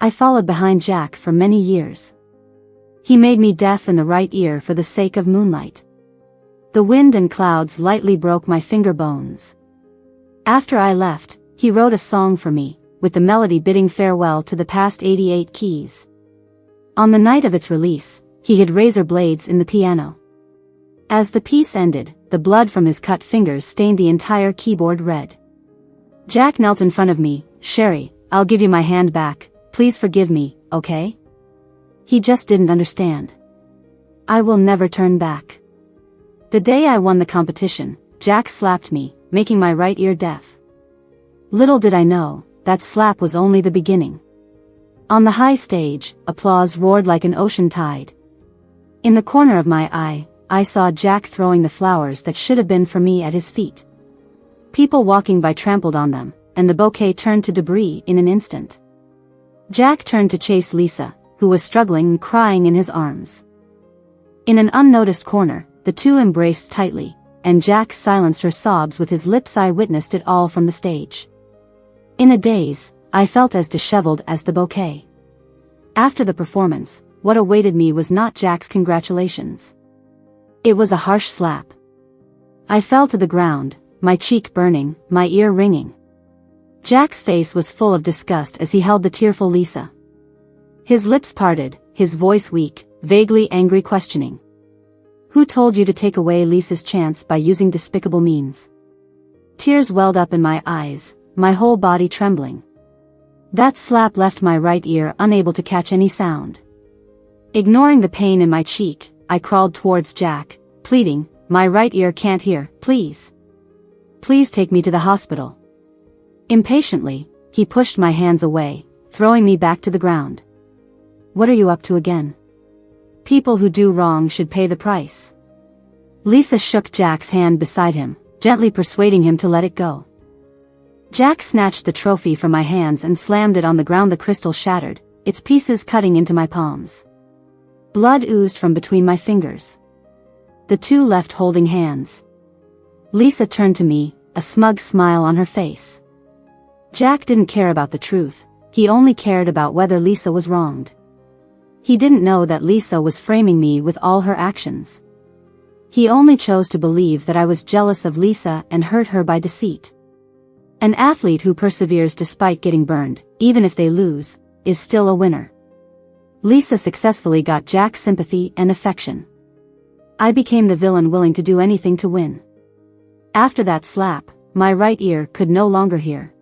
I followed behind Jack for many years. He made me deaf in the right ear for the sake of moonlight. The wind and clouds lightly broke my finger bones. After I left, he wrote a song for me, with the melody bidding farewell to the past 88 keys. On the night of its release, he hid razor blades in the piano. As the piece ended, the blood from his cut fingers stained the entire keyboard red. Jack knelt in front of me. "Sherry, I'll give you my hand back, please forgive me, okay?" He just didn't understand. I will never turn back. The day I won the competition, Jack slapped me, making my right ear deaf. Little did I know, that slap was only the beginning. On the high stage, applause roared like an ocean tide. In the corner of my eye, I saw Jack throwing the flowers that should have been for me at his feet. People walking by trampled on them, and the bouquet turned to debris in an instant. Jack turned to chase Lisa, who was struggling and crying in his arms. In an unnoticed corner, the two embraced tightly, and Jack silenced her sobs with his lips. I witnessed it all from the stage. In a daze, I felt as disheveled as the bouquet. After the performance, what awaited me was not Jack's congratulations. It was a harsh slap. I fell to the ground, my cheek burning, my ear ringing. Jack's face was full of disgust as he held the tearful Lisa. His lips parted, his voice weak, vaguely angry, questioning. "Who told you to take away Lisa's chance by using despicable means?" Tears welled up in my eyes, my whole body trembling. That slap left my right ear unable to catch any sound. Ignoring the pain in my cheek, I crawled towards Jack, pleading, "My right ear can't hear, please. Please take me to the hospital." Impatiently, he pushed my hands away, throwing me back to the ground. "What are you up to again? People who do wrong should pay the price." Lisa shook Jack's hand beside him, gently persuading him to let it go. Jack snatched the trophy from my hands and slammed it on the ground. The crystal shattered, its pieces cutting into my palms. Blood oozed from between my fingers. The two left holding hands. Lisa turned to me, a smug smile on her face. Jack didn't care about the truth, he only cared about whether Lisa was wronged. He didn't know that Lisa was framing me with all her actions. He only chose to believe that I was jealous of Lisa and hurt her by deceit. An athlete who perseveres despite getting burned, even if they lose, is still a winner. Lisa successfully got Jack's sympathy and affection. I became the villain willing to do anything to win. After that slap, my right ear could no longer hear.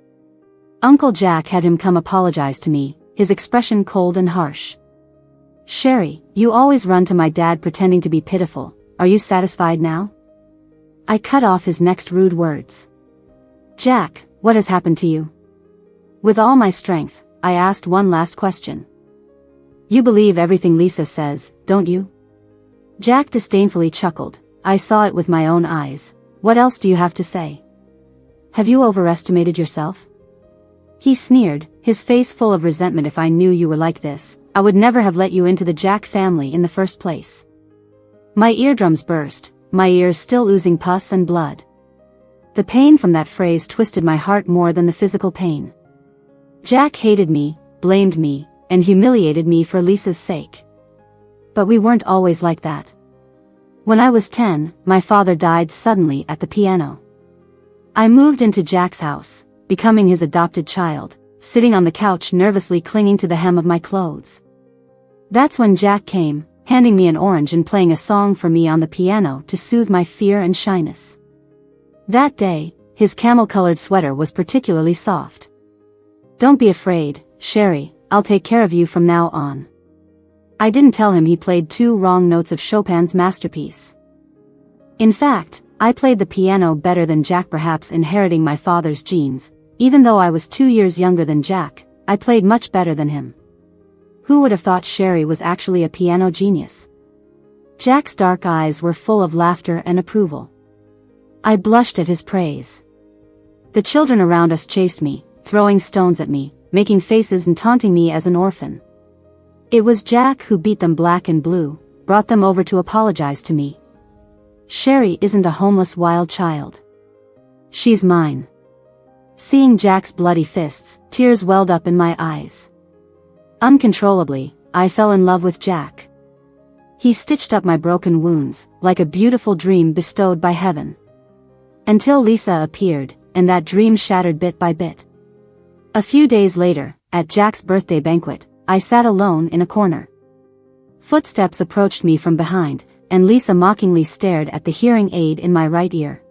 Uncle Jack had him come apologize to me, his expression cold and harsh. "Sherry, you always run to my dad pretending to be pitiful, are you satisfied now?" I cut off his next rude words. "Jack, what has happened to you?" With all my strength, I asked one last question. "You believe everything Lisa says, don't you?" Jack disdainfully chuckled. I saw it with my own eyes. "What else do you have to say? Have you overestimated yourself?" He sneered, his face full of resentment. "If I knew you were like this, I would never have let you into the Jack family in the first place." My eardrums burst, my ears still oozing pus and blood. The pain from that phrase twisted my heart more than the physical pain. Jack hated me, blamed me, and humiliated me for Lisa's sake. But we weren't always like that. When I was 10, my father died suddenly at the piano. I moved into Jack's house, becoming his adopted child, sitting on the couch nervously clinging to the hem of my clothes. That's when Jack came, handing me an orange and playing a song for me on the piano to soothe my fear and shyness. That day, his camel-colored sweater was particularly soft. "Don't be afraid, Sherry, I'll take care of you from now on." I didn't tell him he played 2 wrong notes of Chopin's masterpiece. In fact, I played the piano better than Jack, perhaps inheriting my father's genes. Even though I was 2 years younger than Jack, I played much better than him. Who would have thought Sherry was actually a piano genius? Jack's dark eyes were full of laughter and approval. I blushed at his praise. The children around us chased me, throwing stones at me, making faces and taunting me as an orphan. It was Jack who beat them black and blue, brought them over to apologize to me. "Sherry isn't a homeless wild child. She's mine." Seeing Jack's bloody fists, tears welled up in my eyes. Uncontrollably, I fell in love with Jack. He stitched up my broken wounds, like a beautiful dream bestowed by heaven. Until Lisa appeared, and that dream shattered bit by bit. A few days later, at Jack's birthday banquet, I sat alone in a corner. Footsteps approached me from behind, and Lisa mockingly stared at the hearing aid in my right ear.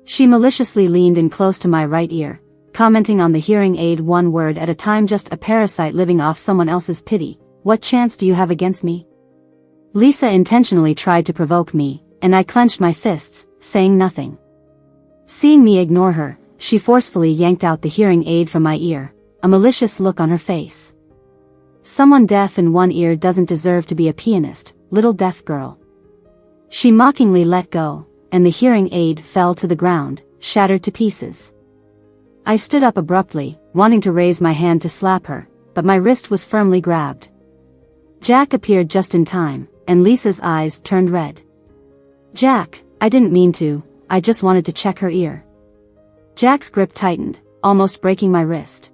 She maliciously leaned in close to my right ear, commenting on the hearing aid one word at a time. Just a parasite living off someone else's pity. What chance do you have against me? Lisa intentionally tried to provoke me, and I clenched my fists, saying nothing. Seeing me ignore her, she forcefully yanked out the hearing aid from my ear, a malicious look on her face. Someone deaf in one ear doesn't deserve to be a pianist, little deaf girl. She mockingly let go, and the hearing aid fell to the ground, shattered to pieces. I stood up abruptly, wanting to raise my hand to slap her, but my wrist was firmly grabbed. Jack appeared just in time, and Lisa's eyes turned red. Jack, I didn't mean to, I just wanted to check her ear. Jack's grip tightened, almost breaking my wrist.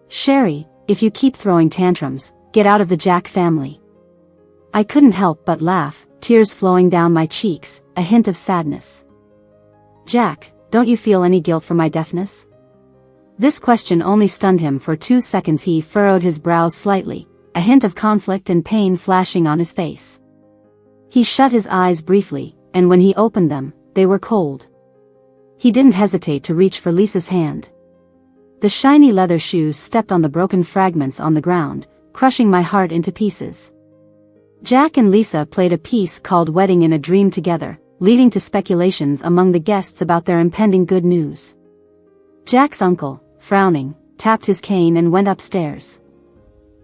Sherry, if you keep throwing tantrums, get out of the Jack family. I couldn't help but laugh, tears flowing down my cheeks, a hint of sadness. Jack, don't you feel any guilt for my deafness? This question only stunned him for 2 seconds. He furrowed his brows slightly, a hint of conflict and pain flashing on his face. He shut his eyes briefly, and when he opened them, they were cold. He didn't hesitate to reach for Lisa's hand. The shiny leather shoes stepped on the broken fragments on the ground, crushing my heart into pieces. Jack and Lisa played a piece called Wedding in a Dream together, leading to speculations among the guests about their impending good news. Jack's uncle, frowning, tapped his cane and went upstairs.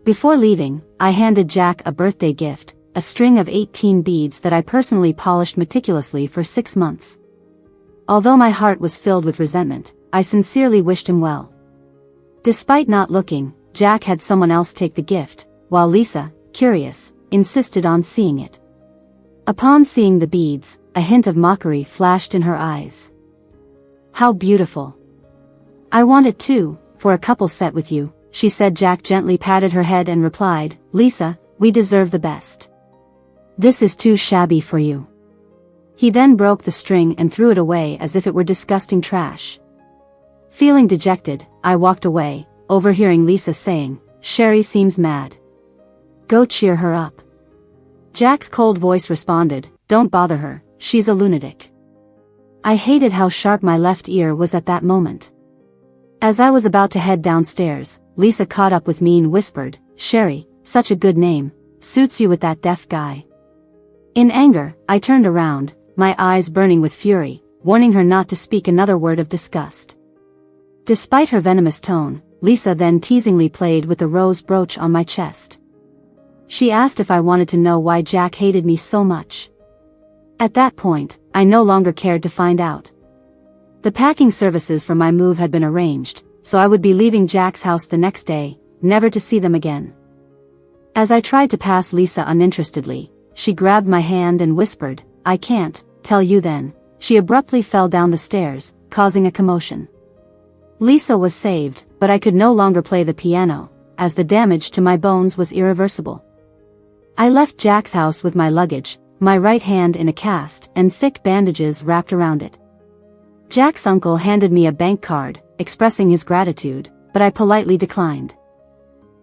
Before leaving, I handed Jack a birthday gift, a string of 18 beads that I personally polished meticulously for 6 months. Although my heart was filled with resentment, I sincerely wished him well. Despite not looking, Jack had someone else take the gift, while Lisa, curious, insisted on seeing it. Upon seeing the beads, a hint of mockery flashed in her eyes. How beautiful. I want it too, for a couple set with you, she said. Jack gently patted her head and replied, Lisa, we deserve the best. This is too shabby for you. He then broke the string and threw it away as if it were disgusting trash. Feeling dejected, I walked away, overhearing Lisa saying, Sherry seems mad. Go cheer her up. Jack's cold voice responded, don't bother her, she's a lunatic. I hated how sharp my left ear was at that moment. As I was about to head downstairs, Lisa caught up with me and whispered, Sherry, such a good name, suits you with that deaf guy. In anger, I turned around, my eyes burning with fury, warning her not to speak another word of disgust. Despite her venomous tone, Lisa then teasingly played with the rose brooch on my chest. She asked if I wanted to know why Jack hated me so much. At that point, I no longer cared to find out. The packing services for my move had been arranged, so I would be leaving Jack's house the next day, never to see them again. As I tried to pass Lisa uninterestedly, she grabbed my hand and whispered, I can't tell you then. She abruptly fell down the stairs, causing a commotion. Lisa was saved, but I could no longer play the piano, as the damage to my bones was irreversible. I left Jack's house with my luggage, my right hand in a cast and thick bandages wrapped around it. Jack's uncle handed me a bank card, expressing his gratitude, but I politely declined.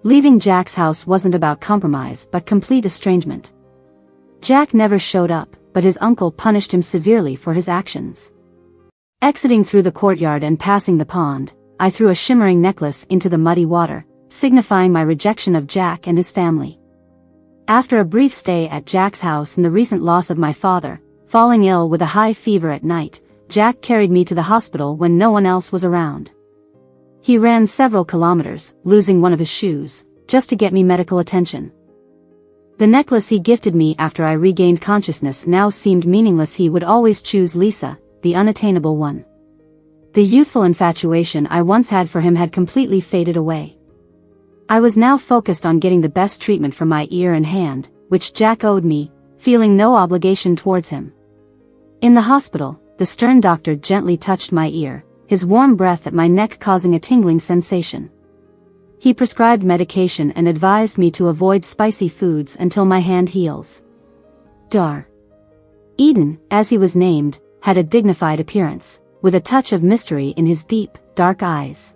Leaving Jack's house wasn't about compromise but complete estrangement. Jack never showed up, but his uncle punished him severely for his actions. Exiting through the courtyard and passing the pond, I threw a shimmering necklace into the muddy water, signifying my rejection of Jack and his family. After a brief stay at Jack's house and the recent loss of my father, falling ill with a high fever at night, Jack carried me to the hospital when no one else was around. He ran several kilometers, losing one of his shoes, just to get me medical attention. The necklace he gifted me after I regained consciousness now seemed meaningless. He would always choose Lisa, the unattainable one. The youthful infatuation I once had for him had completely faded away. I was now focused on getting the best treatment for my ear and hand, which Jack owed me, feeling no obligation towards him. In the hospital, the stern doctor gently touched my ear, his warm breath at my neck causing a tingling sensation. He prescribed medication and advised me to avoid spicy foods until my hand heals. Dar. Eden, as he was named, had a dignified appearance, with a touch of mystery in his deep, dark eyes.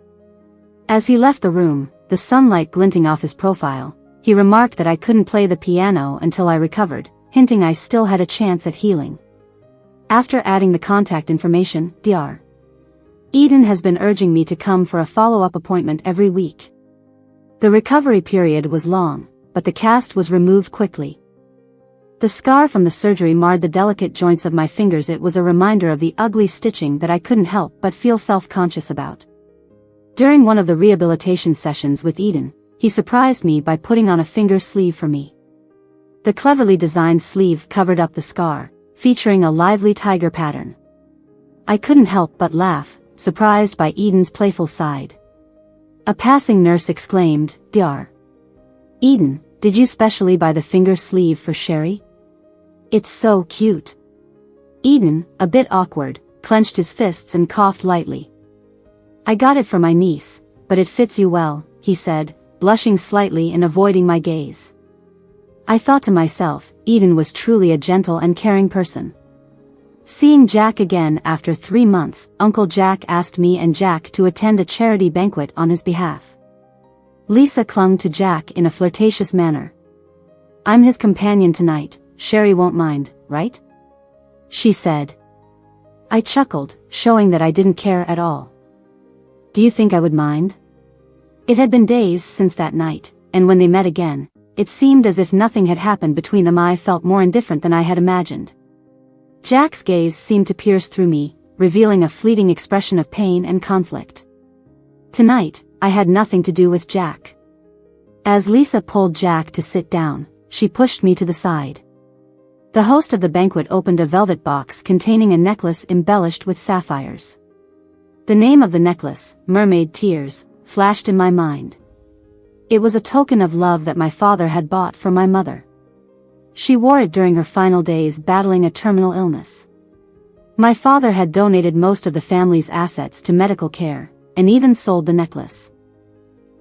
As he left the room, the sunlight glinting off his profile, he remarked that I couldn't play the piano until I recovered, hinting I still had a chance at healing. After adding the contact information, Dr. Eden has been urging me to come for a follow-up appointment every week. The recovery period was long, but the cast was removed quickly. The scar from the surgery marred the delicate joints of my fingers. It was a reminder of the ugly stitching that I couldn't help but feel self-conscious about. During one of the rehabilitation sessions with Eden, he surprised me by putting on a finger sleeve for me. The cleverly designed sleeve covered up the scar, featuring a lively tiger pattern. I couldn't help but laugh, surprised by Eden's playful side. A passing nurse exclaimed, "Dr. Eden, did you specially buy the finger sleeve for Sherry? It's so cute." Eden, a bit awkward, clenched his fists and coughed lightly. "I got it for my niece, but it fits you well," he said, blushing slightly and avoiding my gaze. I thought to myself, Eden was truly a gentle and caring person. Seeing Jack again after 3 months, Uncle Jack asked me and Jack to attend a charity banquet on his behalf. Lisa clung to Jack in a flirtatious manner. "I'm his companion tonight, Sherry won't mind, right?" she said. I chuckled, showing that I didn't care at all. "Do you think I would mind?" It had been days since that night, and when they met again, it seemed as if nothing had happened between them. I felt more indifferent than I had imagined. Jack's gaze seemed to pierce through me, revealing a fleeting expression of pain and conflict. Tonight, I had nothing to do with Jack. As Lisa pulled Jack to sit down, she pushed me to the side. The host of the banquet opened a velvet box containing a necklace embellished with sapphires. The name of the necklace, Mermaid Tears, flashed in my mind. It was a token of love that my father had bought for my mother. She wore it during her final days battling a terminal illness. My father had donated most of the family's assets to medical care, and even sold the necklace.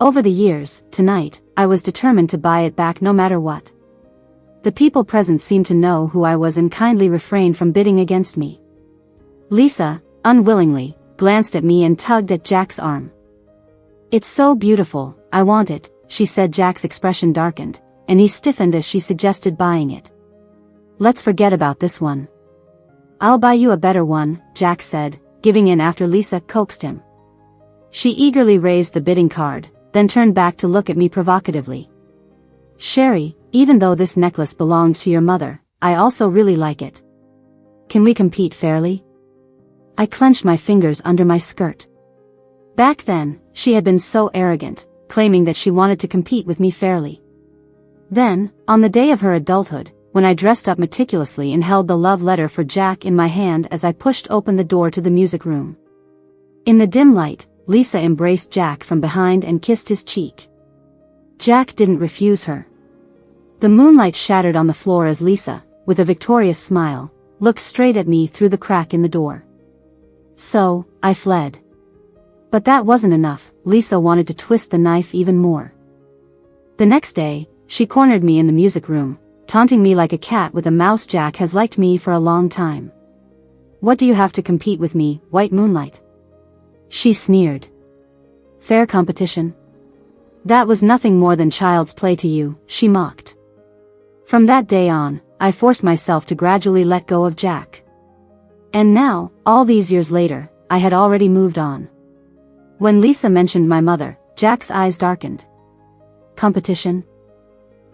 Over the years, tonight, I was determined to buy it back no matter what. The people present seemed to know who I was and kindly refrained from bidding against me. Lisa, unwillingly, glanced at me and tugged at Jack's arm. "It's so beautiful, I want it," she said. Jack's expression darkened, and he stiffened as she suggested buying it. "Let's forget about this one." "I'll buy you a better one," Jack said, giving in after Lisa coaxed him. She eagerly raised the bidding card, then turned back to look at me provocatively. "Sherry, even though this necklace belongs to your mother, I also really like it. Can we compete fairly?" I clenched my fingers under my skirt. Back then, she had been so arrogant, claiming that she wanted to compete with me fairly. Then, on the day of her adulthood, when I dressed up meticulously and held the love letter for Jack in my hand as I pushed open the door to the music room. In the dim light, Lisa embraced Jack from behind and kissed his cheek. Jack didn't refuse her. The moonlight shattered on the floor as Lisa, with a victorious smile, looked straight at me through the crack in the door. So, I fled. But that wasn't enough. Lisa wanted to twist the knife even more. The next day, she cornered me in the music room, taunting me like a cat with a mouse. "Jack has liked me for a long time. What do you have to compete with me, White Moonlight?" she sneered. "Fair competition? That was nothing more than child's play to you," she mocked. From that day on, I forced myself to gradually let go of Jack. And now, all these years later, I had already moved on. When Lisa mentioned my mother, Jack's eyes darkened. "Competition?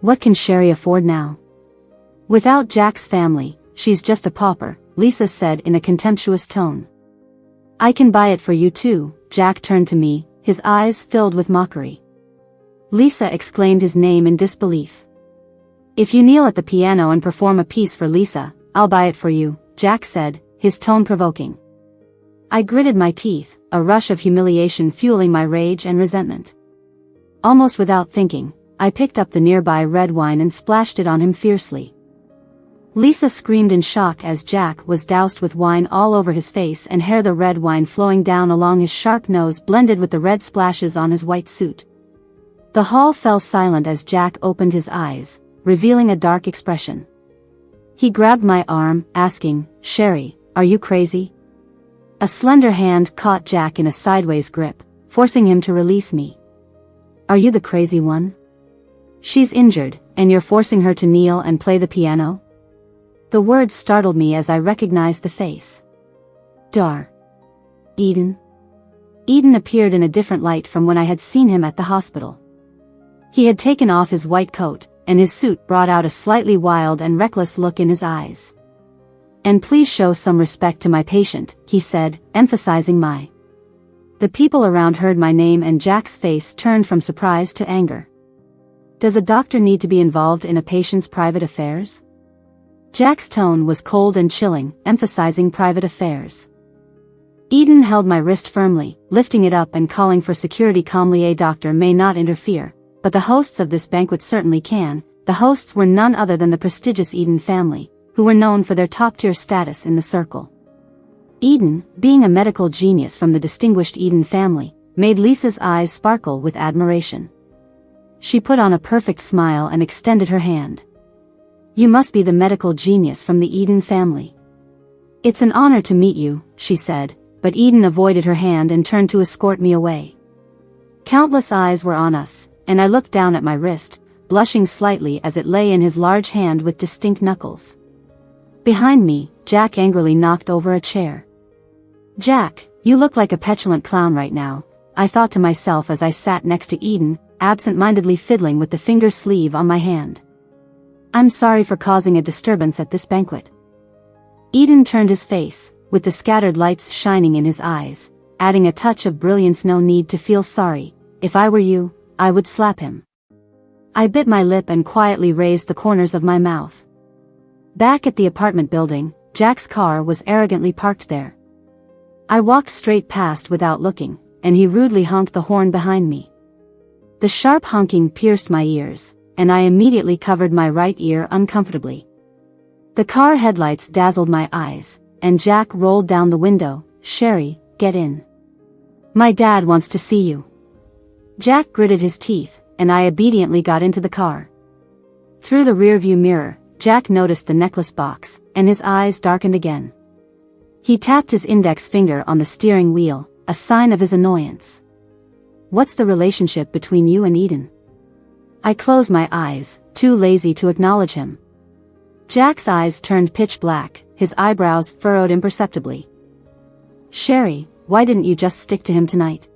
What can Sherry afford now? Without Jack's family, she's just a pauper," Lisa said in a contemptuous tone. "I can buy it for you too." Jack turned to me, his eyes filled with mockery. Lisa exclaimed his name in disbelief. "If you kneel at the piano and perform a piece for Lisa, I'll buy it for you," Jack said, his tone provoking. I gritted my teeth, a rush of humiliation fueling my rage and resentment. Almost without thinking, I picked up the nearby red wine and splashed it on him fiercely. Lisa screamed in shock as Jack was doused with wine all over his face and hair, the red wine flowing down along his sharp nose blended with the red splashes on his white suit. The hall fell silent as Jack opened his eyes, revealing a dark expression. He grabbed my arm, asking, "Sherry, are you crazy?" A slender hand caught Jack in a sideways grip, forcing him to release me. "Are you the crazy one? She's injured, and you're forcing her to kneel and play the piano?" The words startled me as I recognized the face. Dar. Eden. Eden appeared in a different light from when I had seen him at the hospital. He had taken off his white coat, and his suit brought out a slightly wild and reckless look in his eyes. "And please show some respect to my patient," he said, emphasizing my. The people around heard my name and Jack's face turned from surprise to anger. "Does a doctor need to be involved in a patient's private affairs?" Jack's tone was cold and chilling, emphasizing private affairs. Eden held my wrist firmly, lifting it up and calling for security calmly. "A doctor may not interfere, but the hosts of this banquet certainly can." The hosts were none other than the prestigious Eden family, who were known for their top-tier status in the circle. Eden, being a medical genius from the distinguished Eden family, made Lisa's eyes sparkle with admiration. She put on a perfect smile and extended her hand. "You must be the medical genius from the Eden family." "It's an honor to meet you," she said, but Eden avoided her hand and turned to escort me away. Countless eyes were on us, and I looked down at my wrist, blushing slightly as it lay in his large hand with distinct knuckles. Behind me, Jack angrily knocked over a chair. "Jack, you look like a petulant clown right now," I thought to myself as I sat next to Eden, absent-mindedly fiddling with the finger sleeve on my hand. "I'm sorry for causing a disturbance at this banquet." Eden turned his face, with the scattered lights shining in his eyes, adding a touch of brilliance. "No need to feel sorry. If I were you, I would slap him." I bit my lip and quietly raised the corners of my mouth. Back at the apartment building, Jack's car was arrogantly parked there. I walked straight past without looking, and he rudely honked the horn behind me. The sharp honking pierced my ears, and I immediately covered my right ear uncomfortably. The car headlights dazzled my eyes, and Jack rolled down the window. "Sherry, get in. My dad wants to see you." Jack gritted his teeth, and I obediently got into the car. Through the rearview mirror, Jack noticed the necklace box, and his eyes darkened again. He tapped his index finger on the steering wheel, a sign of his annoyance. "What's the relationship between you and Eden?" I closed my eyes, too lazy to acknowledge him. Jack's eyes turned pitch black, his eyebrows furrowed imperceptibly. "Sherry, why didn't you just stick to him tonight?"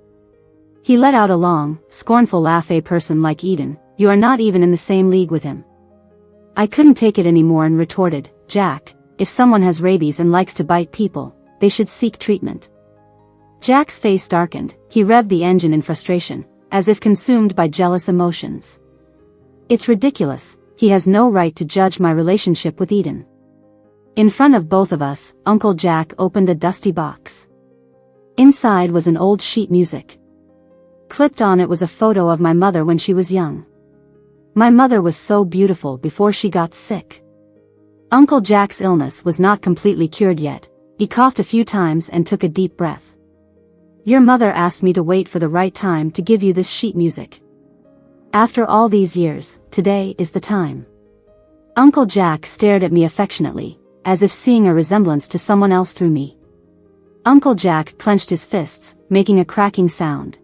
He let out a long, scornful laugh. "A person like Eden, you are not even in the same league with him." I couldn't take it anymore and retorted, "Jack, if someone has rabies and likes to bite people, they should seek treatment." Jack's face darkened, he revved the engine in frustration, as if consumed by jealous emotions. "It's ridiculous, he has no right to judge my relationship with Eden." In front of both of us, Uncle Jack opened a dusty box. Inside was an old sheet music. Clipped on it was a photo of my mother when she was young. My mother was so beautiful before she got sick. Uncle Jack's illness was not completely cured yet. He coughed a few times and took a deep breath. "Your mother asked me to wait for the right time to give you this sheet music. After all these years, today is the time." Uncle Jack stared at me affectionately, as if seeing a resemblance to someone else through me. Uncle Jack clenched his fists, making a cracking sound.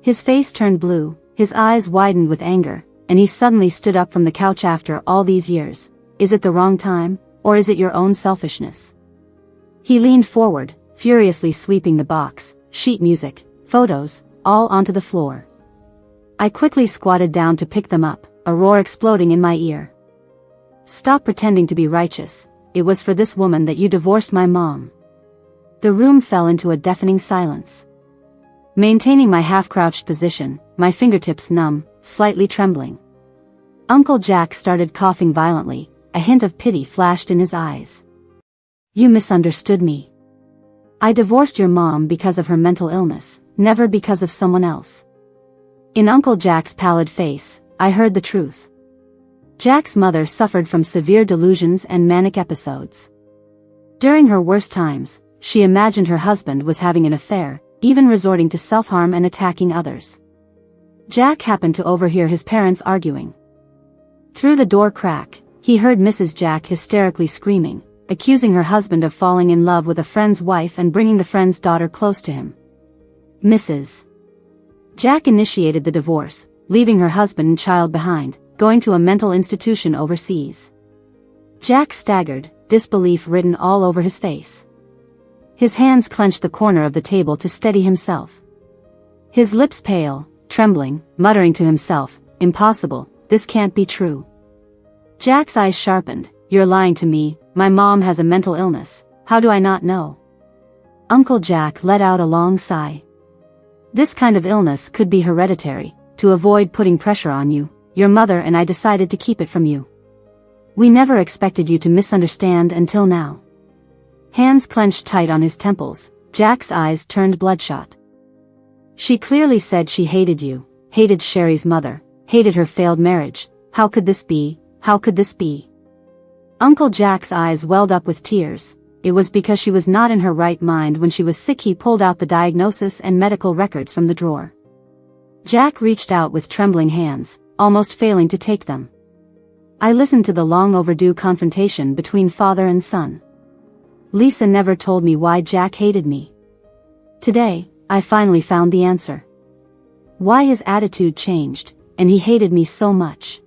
His face turned blue, his eyes widened with anger, and he suddenly stood up from the couch. "After all these years, is it the wrong time, or is it your own selfishness?" He leaned forward, furiously sweeping the box, sheet music, photos, all onto the floor. I quickly squatted down to pick them up, a roar exploding in my ear. "Stop pretending to be righteous. It was for this woman that you divorced my mom." The room fell into a deafening silence. Maintaining my half-crouched position, my fingertips numb, slightly trembling. Uncle Jack started coughing violently, a hint of pity flashed in his eyes. "You misunderstood me. I divorced your mom because of her mental illness, never because of someone else." In Uncle Jack's pallid face, I heard the truth. Jack's mother suffered from severe delusions and manic episodes. During her worst times, she imagined her husband was having an affair, even resorting to self-harm and attacking others. Jack happened to overhear his parents arguing. Through the door crack, he heard Mrs. Jack hysterically screaming, accusing her husband of falling in love with a friend's wife and bringing the friend's daughter close to him. Mrs. Jack initiated the divorce, leaving her husband and child behind, going to a mental institution overseas. Jack staggered, disbelief written all over his face. His hands clenched the corner of the table to steady himself. His lips pale, trembling, muttering to himself, "Impossible, this can't be true." Jack's eyes sharpened. "You're lying to me, my mom has a mental illness, how do I not know?" Uncle Jack let out a long sigh. "This kind of illness could be hereditary. To avoid putting pressure on you, your mother and I decided to keep it from you. We never expected you to misunderstand until now." Hands clenched tight on his temples, Jack's eyes turned bloodshot. "She clearly said she hated you, hated Sherry's mother, hated her failed marriage. How could this be? How could this be?" Uncle Jack's eyes welled up with tears. It was because she was not in her right mind when she was sick. He pulled out the diagnosis and medical records from the drawer. Jack reached out with trembling hands, almost failing to take them. I listened to the long overdue confrontation between father and son. Lisa never told me why Jack hated me. Today, I finally found the answer. Why his attitude changed, and he hated me so much.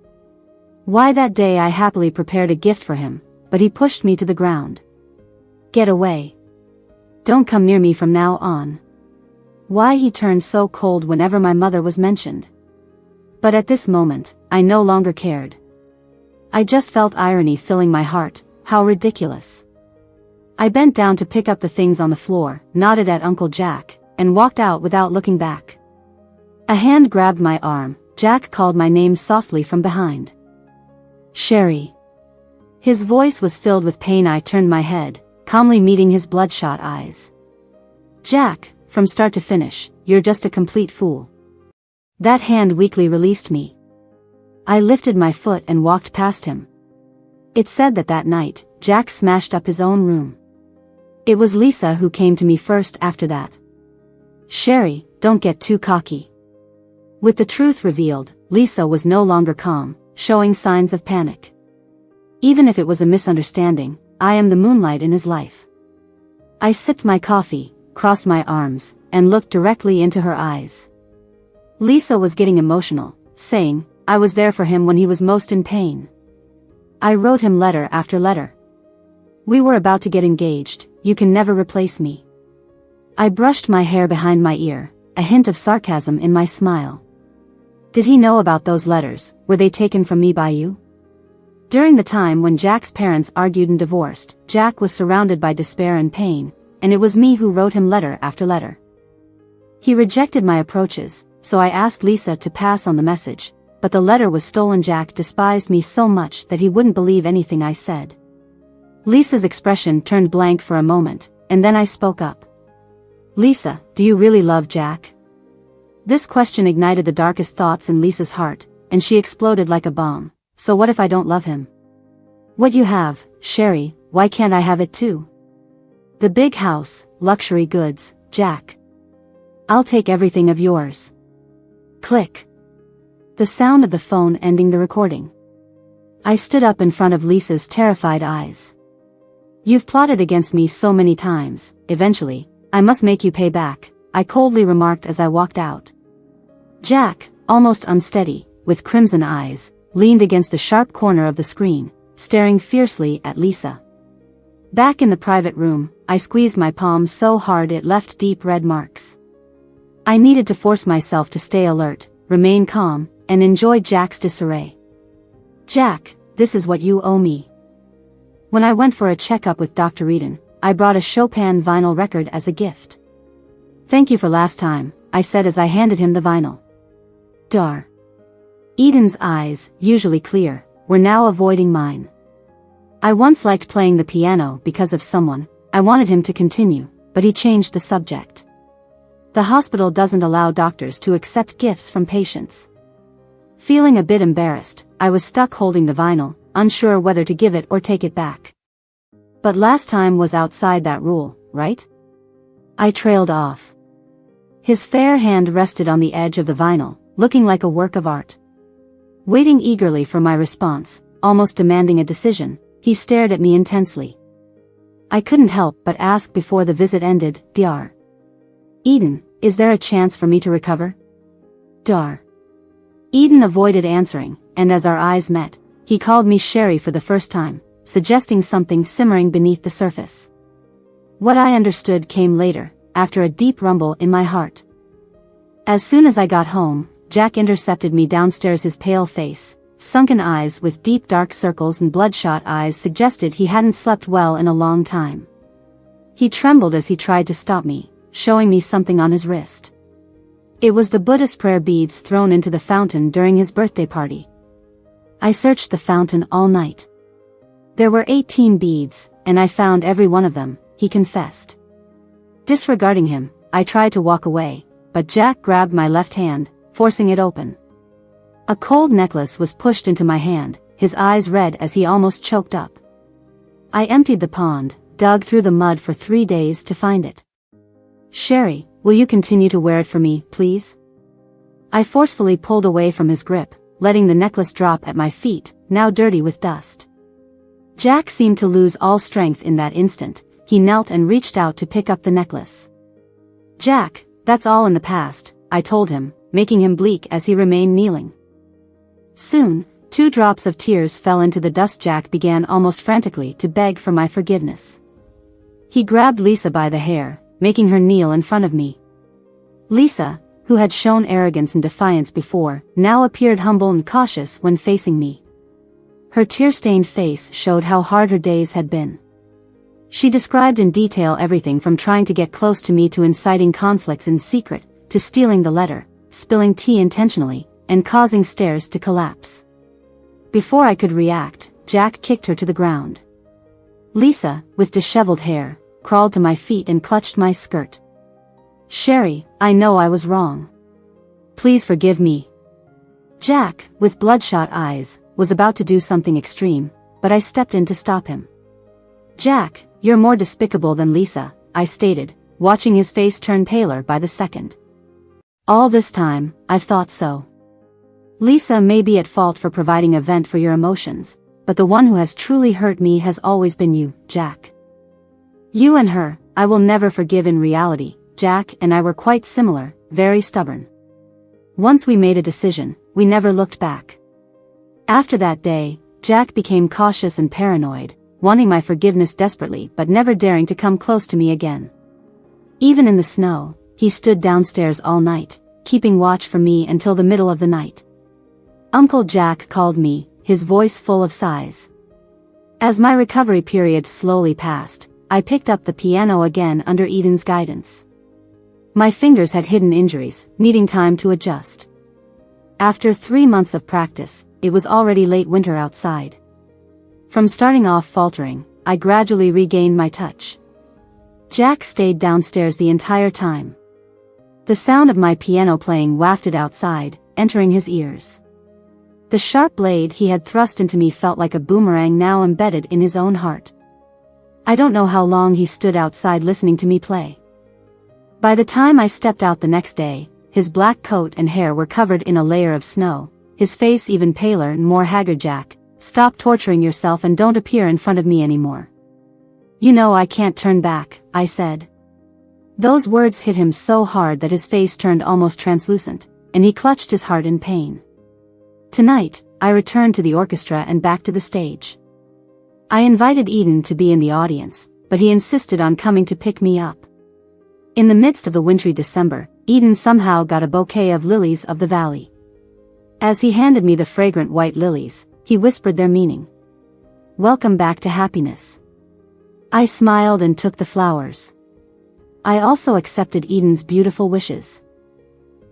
Why that day I happily prepared a gift for him, but he pushed me to the ground. "Get away. Don't come near me from now on." Why he turned so cold whenever my mother was mentioned. But at this moment, I no longer cared. I just felt irony filling my heart. How ridiculous. I bent down to pick up the things on the floor, nodded at Uncle Jack, and walked out without looking back. A hand grabbed my arm. Jack called my name softly from behind. "Sherry." His voice was filled with pain. I turned my head, calmly meeting his bloodshot eyes. "Jack, from start to finish, you're just a complete fool." That hand weakly released me. I lifted my foot and walked past him. It said that night, Jack smashed up his own room. It was Lisa who came to me first after that. "Sherry, don't get too cocky." With the truth revealed, Lisa was no longer calm, showing signs of panic. Even if it was a misunderstanding, I am the moonlight in his life. I sipped my coffee, crossed my arms, and looked directly into her eyes. Lisa was getting emotional, saying, I was there for him when he was most in pain. I wrote him letter after letter. We were about to get engaged. You can never replace me. I brushed my hair behind my ear, a hint of sarcasm in my smile. Did he know about those letters? Were they taken from me by you? During the time when Jack's parents argued and divorced, Jack was surrounded by despair and pain, and it was me who wrote him letter after letter. He rejected my approaches, so I asked Lisa to pass on the message, but the letter was stolen. Jack despised me so much that he wouldn't believe anything I said. Lisa's expression turned blank for a moment, and then I spoke up. Lisa, do you really love Jack? This question ignited the darkest thoughts in Lisa's heart, and she exploded like a bomb. So what if I don't love him? What you have, Sherry, why can't I have it too? The big house, luxury goods, Jack. I'll take everything of yours. Click. The sound of the phone ending the recording. I stood up in front of Lisa's terrified eyes. You've plotted against me so many times, eventually, I must make you pay back, I coldly remarked as I walked out. Jack, almost unsteady, with crimson eyes, leaned against the sharp corner of the screen, staring fiercely at Lisa. Back in the private room, I squeezed my palm so hard it left deep red marks. I needed to force myself to stay alert, remain calm, and enjoy Jack's disarray. Jack, this is what you owe me. When I went for a checkup with Dr. Eden, I brought a Chopin vinyl record as a gift. Thank you for last time, I said as I handed him the vinyl. Dar. Eden's eyes, usually clear, were now avoiding mine. I once liked playing the piano because of someone. I wanted him to continue, but he changed the subject. The hospital doesn't allow doctors to accept gifts from patients. Feeling a bit embarrassed, I was stuck holding the vinyl, unsure whether to give it or take it back. But last time was outside that rule, right? I trailed off. His fair hand rested on the edge of the vinyl, looking like a work of art. Waiting eagerly for my response, almost demanding a decision, he stared at me intensely. I couldn't help but ask before the visit ended, Dr. Eden, is there a chance for me to recover? Dr. Eden avoided answering, and as our eyes met, he called me Sherry for the first time, suggesting something simmering beneath the surface. What I understood came later, after a deep rumble in my heart. As soon as I got home, Jack intercepted me downstairs. His pale face, sunken eyes with deep dark circles and bloodshot eyes suggested he hadn't slept well in a long time. He trembled as he tried to stop me, showing me something on his wrist. It was the Buddhist prayer beads thrown into the fountain during his birthday party. I searched the fountain all night. There were 18 beads, and I found every one of them, he confessed. Disregarding him, I tried to walk away, but Jack grabbed my left hand, forcing it open. A cold necklace was pushed into my hand, his eyes red as he almost choked up. I emptied the pond, dug through the mud for 3 days to find it. Sherry, will you continue to wear it for me, please? I forcefully pulled away from his grip, letting the necklace drop at my feet, now dirty with dust. Jack seemed to lose all strength in that instant. He knelt and reached out to pick up the necklace. Jack, that's all in the past, I told him, making him bleak as he remained kneeling. Soon, 2 drops of tears fell into the dust. Jack began almost frantically to beg for my forgiveness. He grabbed Lisa by the hair, making her kneel in front of me. Lisa, who had shown arrogance and defiance before, now appeared humble and cautious when facing me. Her tear-stained face showed how hard her days had been. She described in detail everything from trying to get close to me to inciting conflicts in secret, to stealing the letter, spilling tea intentionally, and causing stairs to collapse. Before I could react, Jack kicked her to the ground. Lisa, with disheveled hair, crawled to my feet and clutched my skirt. Sherry, I know I was wrong. Please forgive me. Jack, with bloodshot eyes, was about to do something extreme, but I stepped in to stop him. Jack, you're more despicable than Lisa, I stated, watching his face turn paler by the second. All this time, I've thought so. Lisa may be at fault for providing a vent for your emotions, but the one who has truly hurt me has always been you, Jack. You and her, I will never forgive. In reality, Jack and I were quite similar, very stubborn. Once we made a decision, we never looked back. After that day, Jack became cautious and paranoid, wanting my forgiveness desperately but never daring to come close to me again. Even in the snow, he stood downstairs all night, keeping watch for me until the middle of the night. Uncle Jack called me, his voice full of sighs. As my recovery period slowly passed, I picked up the piano again under Eden's guidance. My fingers had hidden injuries, needing time to adjust. After 3 months of practice, it was already late winter outside. From starting off faltering, I gradually regained my touch. Jack stayed downstairs the entire time. The sound of my piano playing wafted outside, entering his ears. The sharp blade he had thrust into me felt like a boomerang now embedded in his own heart. I don't know how long he stood outside listening to me play. By the time I stepped out the next day, his black coat and hair were covered in a layer of snow, his face even paler and more haggard. Jack, stop torturing yourself and don't appear in front of me anymore. You know I can't turn back, I said. Those words hit him so hard that his face turned almost translucent, and he clutched his heart in pain. Tonight, I returned to the orchestra and back to the stage. I invited Eden to be in the audience, but he insisted on coming to pick me up. In the midst of the wintry December, Eden somehow got a bouquet of lilies of the valley. As he handed me the fragrant white lilies, he whispered their meaning. Welcome back to happiness. I smiled and took the flowers. I also accepted Eden's beautiful wishes.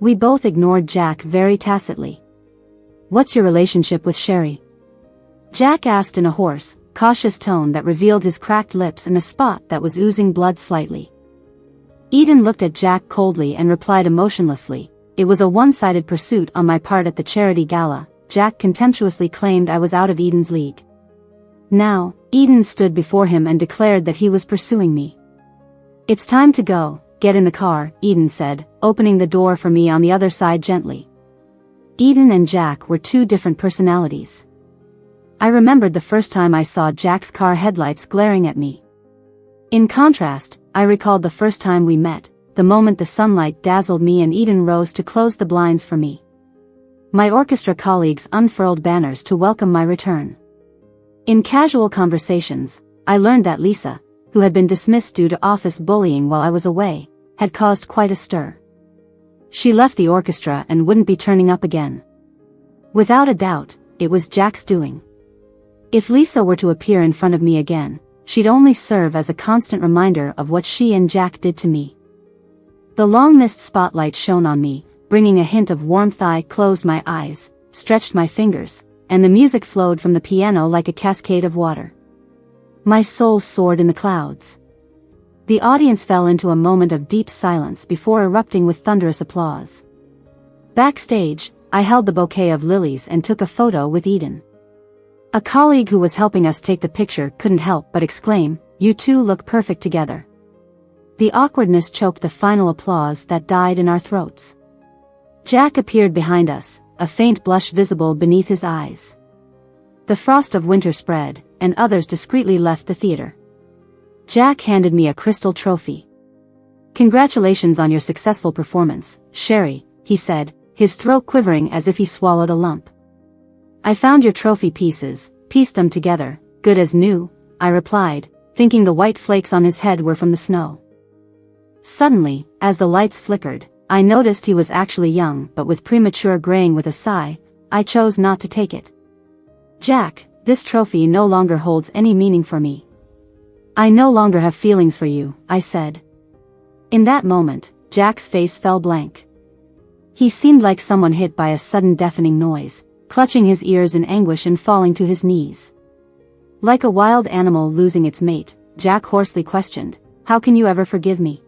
We both ignored Jack very tacitly. What's your relationship with Sherry? Jack asked in a hoarse, cautious tone that revealed his cracked lips and a spot that was oozing blood slightly. Eden looked at Jack coldly and replied emotionlessly, it was a one-sided pursuit on my part at the charity gala. Jack contemptuously claimed I was out of Eden's league. Now, Eden stood before him and declared that he was pursuing me. It's time to go, get in the car, Eden said, opening the door for me on the other side gently. Eden and Jack were two different personalities. I remembered the first time I saw Jack's car headlights glaring at me. In contrast, I recalled the first time we met, the moment the sunlight dazzled me and Eden rose to close the blinds for me. My orchestra colleagues unfurled banners to welcome my return. In casual conversations, I learned that Lisa, who had been dismissed due to office bullying while I was away, had caused quite a stir. She left the orchestra and wouldn't be turning up again. Without a doubt, it was Jack's doing. If Lisa were to appear in front of me again, she'd only serve as a constant reminder of what she and Jack did to me. The long-missed spotlight shone on me, bringing a hint of warmth. I closed my eyes, stretched my fingers, and the music flowed from the piano like a cascade of water. My soul soared in the clouds. The audience fell into a moment of deep silence before erupting with thunderous applause. Backstage, I held the bouquet of lilies and took a photo with Eden. A colleague who was helping us take the picture couldn't help but exclaim, "You two look perfect together." The awkwardness choked the final applause that died in our throats. Jack appeared behind us, a faint blush visible beneath his eyes. The frost of winter spread, and others discreetly left the theater. Jack handed me a crystal trophy. "Congratulations on your successful performance, Sherry," he said, his throat quivering as if he swallowed a lump. "I found your trophy pieces, pieced them together, good as new," I replied, thinking the white flakes on his head were from the snow. Suddenly, as the lights flickered, I noticed he was actually young but with premature graying. With a sigh, I chose not to take it. "Jack, this trophy no longer holds any meaning for me. I no longer have feelings for you," I said. In that moment, Jack's face fell blank. He seemed like someone hit by a sudden deafening noise, clutching his ears in anguish and falling to his knees. Like a wild animal losing its mate, Jack hoarsely questioned, "How can you ever forgive me?"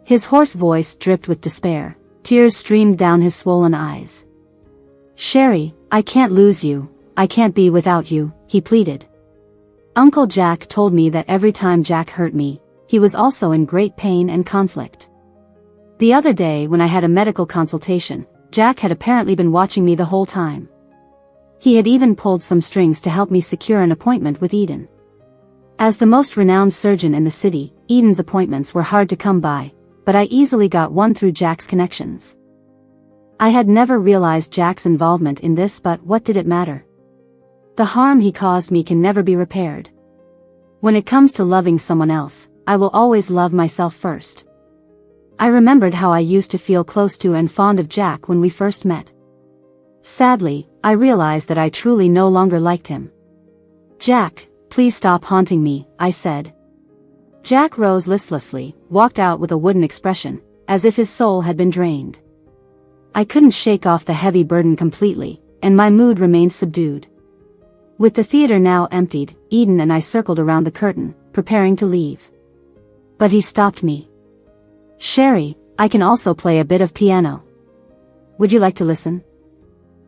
His hoarse voice dripped with despair, tears streamed down his swollen eyes. "Sherry, I can't lose you, I can't be without you," he pleaded. Uncle Jack told me that every time Jack hurt me, he was also in great pain and conflict. The other day when I had a medical consultation, Jack had apparently been watching me the whole time. He had even pulled some strings to help me secure an appointment with Eden. As the most renowned surgeon in the city, Eden's appointments were hard to come by, but I easily got one through Jack's connections. I had never realized Jack's involvement in this, but what did it matter? The harm he caused me can never be repaired. When it comes to loving someone else, I will always love myself first. I remembered how I used to feel close to and fond of Jack when we first met. Sadly, I realized that I truly no longer liked him. "Jack, please stop haunting me," I said. Jack rose listlessly, walked out with a wooden expression, as if his soul had been drained. I couldn't shake off the heavy burden completely, and my mood remained subdued. With the theater now emptied, Eden and I circled around the curtain, preparing to leave. But he stopped me. "Sherry, I can also play a bit of piano. Would you like to listen?"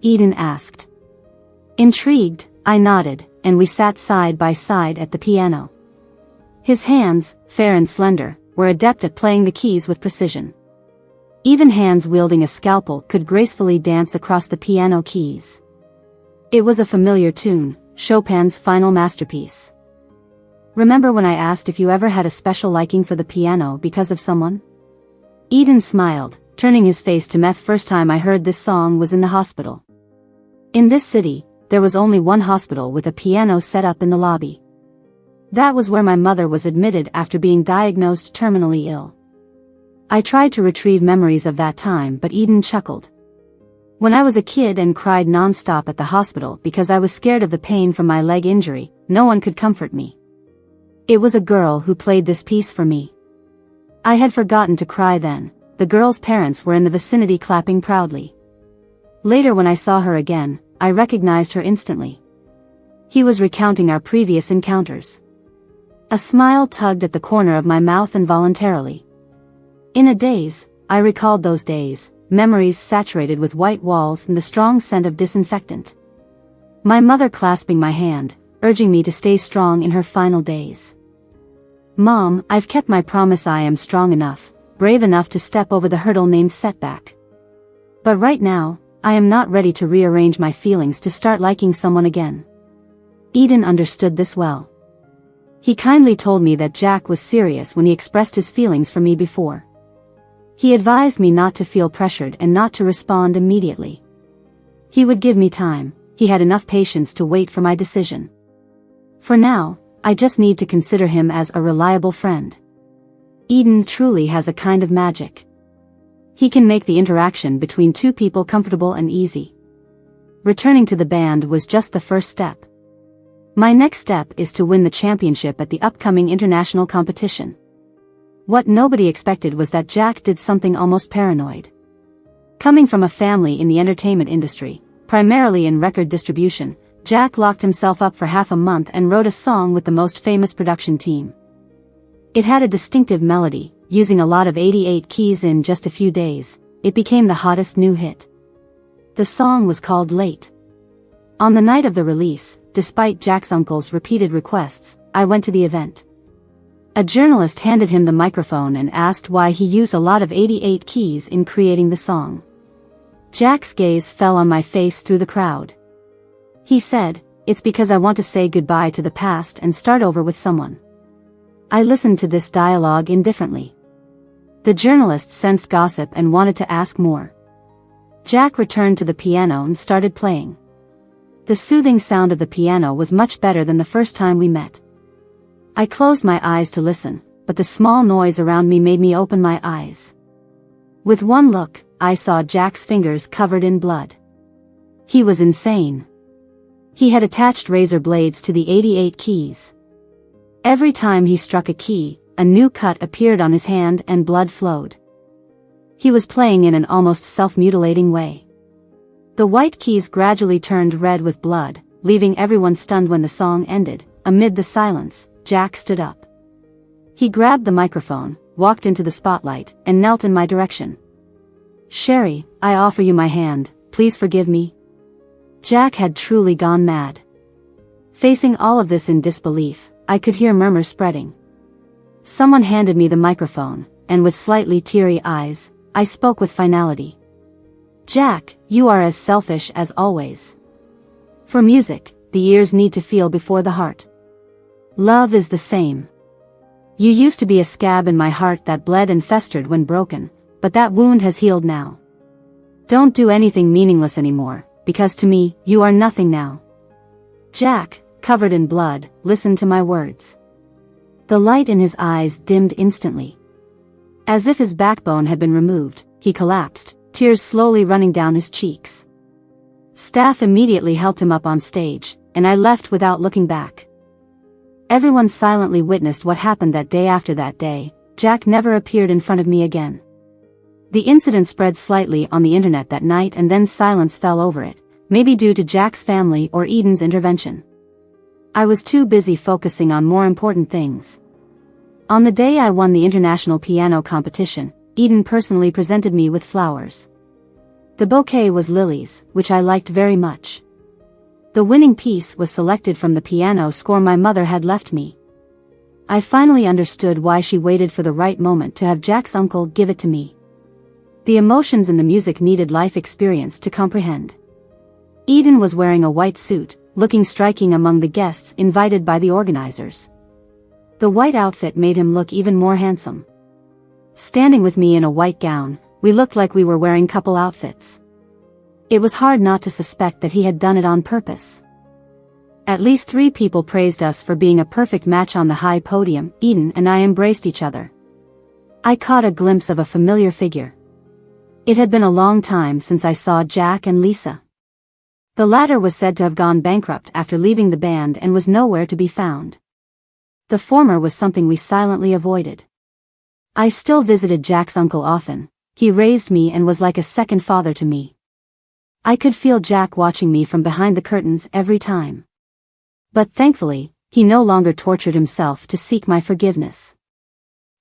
Eden asked. Intrigued, I nodded, and we sat side by side at the piano. His hands, fair and slender, were adept at playing the keys with precision. Even hands wielding a scalpel could gracefully dance across the piano keys. It was a familiar tune, Chopin's final masterpiece. "Remember when I asked if you ever had a special liking for the piano because of someone?" Eden smiled, turning his face to meth. "First time I heard this song was in the hospital. In this city, there was only one hospital with a piano set up in the lobby. That was where my mother was admitted after being diagnosed terminally ill." I tried to retrieve memories of that time, but Eden chuckled. "When I was a kid and cried non-stop at the hospital because I was scared of the pain from my leg injury, no one could comfort me. It was a girl who played this piece for me. I had forgotten to cry then. The girl's parents were in the vicinity clapping proudly. Later when I saw her again, I recognized her instantly." He was recounting our previous encounters. A smile tugged at the corner of my mouth involuntarily. In a daze, I recalled those days, memories saturated with white walls and the strong scent of disinfectant. My mother clasping my hand, urging me to stay strong in her final days. "Mom, I've kept my promise. I am strong enough, brave enough to step over the hurdle named setback. But right now, I am not ready to rearrange my feelings to start liking someone again. Eden understood this well. He kindly told me that Jack was serious when he expressed his feelings for me before. He advised me not to feel pressured and not to respond immediately. He would give me time. He had enough patience to wait for my decision. For now, I just need to consider him as a reliable friend. Eden truly has a kind of magic. He can make the interaction between two people comfortable and easy. Returning to the band was just the first step. My next step is to win the championship at the upcoming international competition. What nobody expected was that Jack did something almost paranoid. Coming from a family in the entertainment industry, primarily in record distribution, Jack locked himself up for half a month and wrote a song with the most famous production team. It had a distinctive melody, using a lot of 88 keys in just a few days. It became the hottest new hit. The song was called Late. On the night of the release, despite Jack's uncle's repeated requests, I went to the event. A journalist handed him the microphone and asked why he used a lot of 88 keys in creating the song. Jack's gaze fell on my face through the crowd. He said, "It's because I want to say goodbye to the past and start over with someone." I listened to this dialogue indifferently. The journalist sensed gossip and wanted to ask more. Jack returned to the piano and started playing. The soothing sound of the piano was much better than the first time we met. I closed my eyes to listen, but the small noise around me made me open my eyes. With one look, I saw Jack's fingers covered in blood. He was insane. He had attached razor blades to the 88 keys. Every time he struck a key, a new cut appeared on his hand and blood flowed. He was playing in an almost self-mutilating way. The white keys gradually turned red with blood, leaving everyone stunned when the song ended. Amid the silence, Jack stood up. He grabbed the microphone, walked into the spotlight, and knelt in my direction. "Sherry, I offer you my hand, please forgive me." Jack had truly gone mad. Facing all of this in disbelief, I could hear murmurs spreading. Someone handed me the microphone, and with slightly teary eyes, I spoke with finality. "Jack, you are as selfish as always. For music, the ears need to feel before the heart. Love is the same. You used to be a scab in my heart that bled and festered when broken, but that wound has healed now. Don't do anything meaningless anymore, because to me, you are nothing now." Jack, covered in blood, listened to my words. The light in his eyes dimmed instantly. As if his backbone had been removed, he collapsed, tears slowly running down his cheeks. Staff immediately helped him up on stage, and I left without looking back. Everyone silently witnessed what happened that day. After that day, Jack never appeared in front of me again. The incident spread slightly on the internet that night and then silence fell over it, maybe due to Jack's family or Eden's intervention. I was too busy focusing on more important things. On the day I won the international piano competition, Eden personally presented me with flowers. The bouquet was lilies, which I liked very much. The winning piece was selected from the piano score my mother had left me. I finally understood why she waited for the right moment to have Jack's uncle give it to me. The emotions in the music needed life experience to comprehend. Eden was wearing a white suit, looking striking among the guests invited by the organizers. The white outfit made him look even more handsome. Standing with me in a white gown, we looked like we were wearing couple outfits. It was hard not to suspect that he had done it on purpose. At least 3 people praised us for being a perfect match on the high podium. Eden and I embraced each other. I caught a glimpse of a familiar figure. It had been a long time since I saw Jack and Lisa. The latter was said to have gone bankrupt after leaving the band and was nowhere to be found. The former was something we silently avoided. I still visited Jack's uncle often. He raised me and was like a second father to me. I could feel Jack watching me from behind the curtains every time. But thankfully, he no longer tortured himself to seek my forgiveness.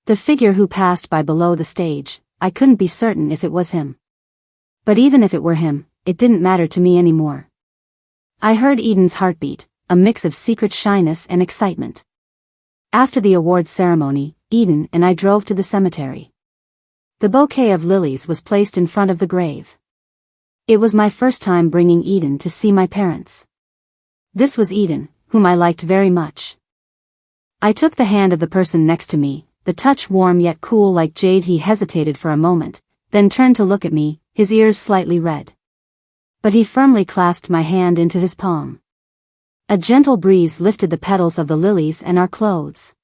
The figure who passed by below the stage, I couldn't be certain if it was him. But even if it were him, it didn't matter to me anymore. I heard Eden's heartbeat, a mix of secret shyness and excitement. After the awards ceremony, Eden and I drove to the cemetery. The bouquet of lilies was placed in front of the grave. It was my first time bringing Eden to see my parents. This was Eden, whom I liked very much. I took the hand of the person next to me, the touch warm yet cool like jade. He hesitated for a moment, then turned to look at me, his ears slightly red. But he firmly clasped my hand into his palm. A gentle breeze lifted the petals of the lilies and our clothes.